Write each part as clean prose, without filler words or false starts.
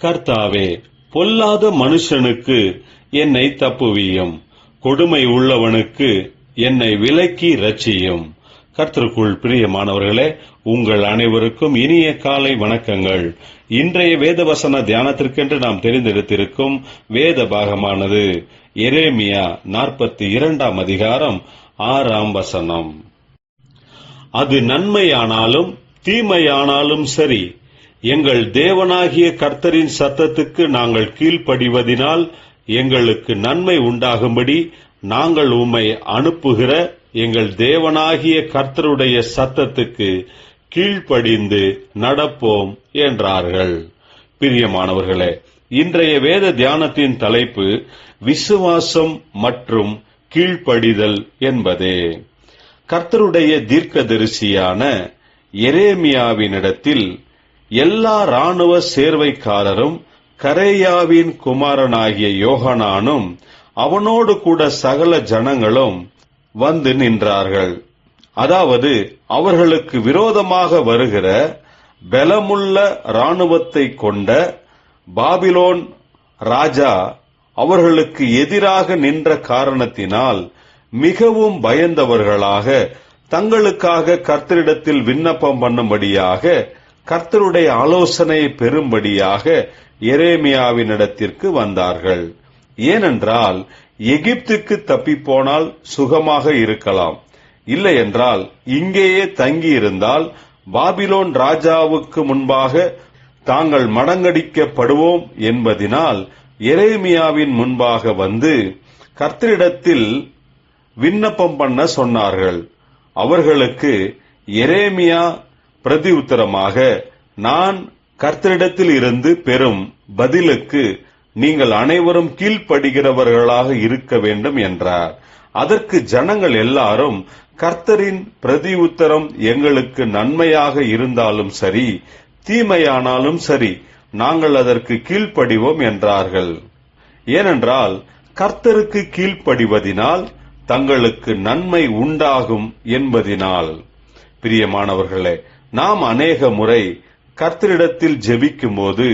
கர்த்தாவே, பொல்லாத மனுஷனுக்கு என்னை தப்புவியும், கொடுமை உள்ளவனுக்கு என்னை விலக்கி இரட்சியும். கர்த்தருக்குள் பிரியமானவர்களே, உங்கள் அனைவருக்கும் இனிய காலை வணக்கங்கள். இன்றைய வேதவசன தியானத்திற்கென்று நாம் தெரிந்தெடுத்திருக்கும் வேத பாகமானது எரேமியா 42 அதிகாரம் 6 வசனம். அது நன்மையானாலும் தீமையானாலும் சரி, எங்கள் தேவனாகிய கர்த்தரின் சத்தத்துக்கு நாங்கள் கீழ்ப்படிவதினால் எங்களுக்கு நன்மை உண்டாகும்படி நாங்கள் உம்மை அனுப்புகிற எங்கள் தேவனாகிய கர்த்தருடைய சத்தத்துக்கு கீழ்ப்படிந்து நடப்போம் என்றார்கள். பிரியமானவர்களே, இன்றைய வேத தியானத்தின் தலைப்பு விசுவாசம் மற்றும் கீழ்ப்படிதல் என்பதே. கர்த்தருடைய தீர்க்கதரிசியான எரேமியாவினிடத்தில் எல்லா இராணுவ சேர்வைக்காரரும் கரேயாவின் குமாரனாகிய யோகனானும் அவனோடு கூட சகல ஜனங்களும் வந்து நின்றார்கள். அதாவது அவர்களுக்கு விரோதமாக வருகிற பலமுள்ள இராணுவத்தை கொண்ட பாபிலோன் ராஜா அவர்களுக்கு எதிராக நின்ற காரணத்தினால் மிகவும் பயந்தவர்களாக தங்களுக்காக கர்த்தரிடத்தில் விண்ணப்பம் பண்ணும்படியாக, கர்த்தருடைய ஆலோசனையை பெறும்படியாக எரேமியாவினிடத்திற்கு வந்தார்கள். ஏனென்றால் எகிப்துக்கு தப்பிப்போனால் சுகமாக இருக்கலாம், இல்லை என்றால் இங்கேயே தங்கியிருந்தால் பாபிலோன் ராஜாவுக்கு முன்பாக தாங்கள் மடங்கடிக்கப்படுவோம் என்பதினால் எரேமியாவின் முன்பாக வந்து கர்த்தரிடத்தில் விண்ணப்பம் பண்ண சொன்னார்கள். அவர்களுக்கு எரேமியா பிரதி உத்தரமாக, நான் கர்த்தரிடத்தில் இருந்து பெறும் பதிலுக்கு நீங்கள் அனைவரும் கீழ்ப்படுகிறவர்களாக இருக்க வேண்டும் என்றார். அதற்கு ஜனங்கள் எல்லாரும், கர்த்தரின் பிரதி உத்தரம் எங்களுக்கு நன்மையாக இருந்தாலும் சரி, தீமையானாலும் சரி, நாங்கள் அதற்கு கீழ்ப்படிவோம் என்றார்கள். ஏனென்றால் கர்த்தருக்கு கீழ்ப்படிவதினால் தங்களுக்கு நன்மை உண்டாகும் என்பதினால். பிரியமானவர்களே, நாம் அநேக முறை கர்த்தரிடத்தில் ஜெபிக்கும் போது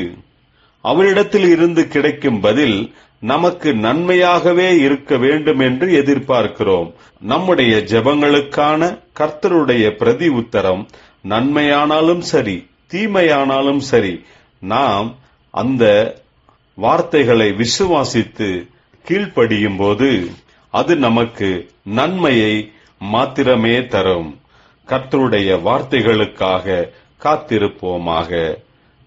அவரிடத்தில் இருந்து கிடைக்கும் பதில் நமக்கு நன்மையாகவே இருக்க வேண்டும் என்று எதிர்பார்க்கிறோம். நம்முடைய ஜெபங்களுக்கான கர்த்தருடைய பிரதி உத்தரம் நன்மையானாலும் சரி, தீமையானாலும் சரி, நாம் அந்த வார்த்தைகளை விசுவாசித்து கீழ்ப்படியும் போது அது நமக்கு நன்மையை மாத்திரமே தரும். கர்த்தருடைய வார்த்தைகளுக்காக காத்திருப்போமாக.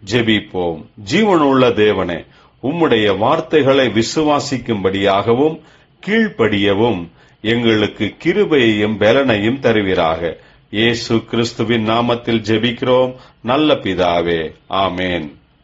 ஜெபிப்போம். ஜீவனுள்ள தேவனே, உம்முடைய வார்த்தைகளை விசுவாசிக்கும்படியாகவும் கீழ்ப்படியவும் எங்களுக்கு கிருபையையும் பலனையும் தருவீராக. இயேசு கிறிஸ்துவின் நாமத்தில் ஜெபிக்கிறோம் நல்ல பிதாவே, ஆமேன்.